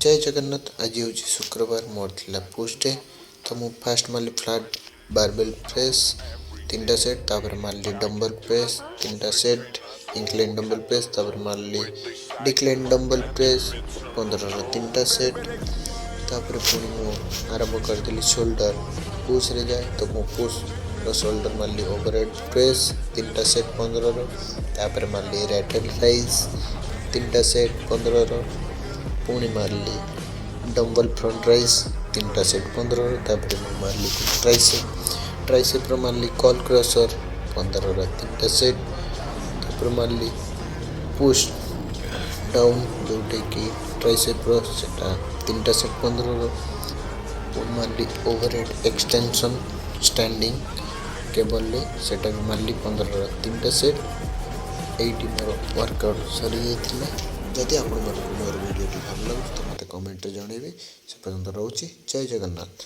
जय जगन्नाथ। आज हूँ शुक्रवार मोर थिला पुश डे। तो मु फास्ट मारली फ्लैट बारबेल प्रेस 3टा सेट, तापर मारली डंबल प्रेस 3टा सेट, इंक्लाइन डंबल प्रेस, तापर मारली डिक्लाइन डंबल प्रेस 15 रो 3टा सेट। तापर पुणी मु आरंभ करदेली शोल्डर पुश रे जाए। तो मु पुश रो शोल्डर मारली ओवरहेड प्रेस 3टा सेट 15 रो। तापर मारली लैटरल राइज 3टा सेट 15 रो। पुणी मारली डंबल फ्रंट राइज 3टा सेट 15 रो। तापर मु मारली ट्राइसेप रो मारली कॉल क्रशर 15 रो 3टा सेट। तापर मारली पुश डाउन जोटे कि ट्राइसेप रो सेटा 3टा सेट 15 रो। पुणी मारली ओवरहेड एक्सटेंशन स्टैंडिंग केबल ले सेटा भी मारली 15 रो 3टा सेट। एटी मोर वर्कआउट सरी जाइथिला। जदि आपण मोर वीडियो भल लगे तो मत कमेंट जनइबे। से पर्यंत रोची। जय जगन्नाथ।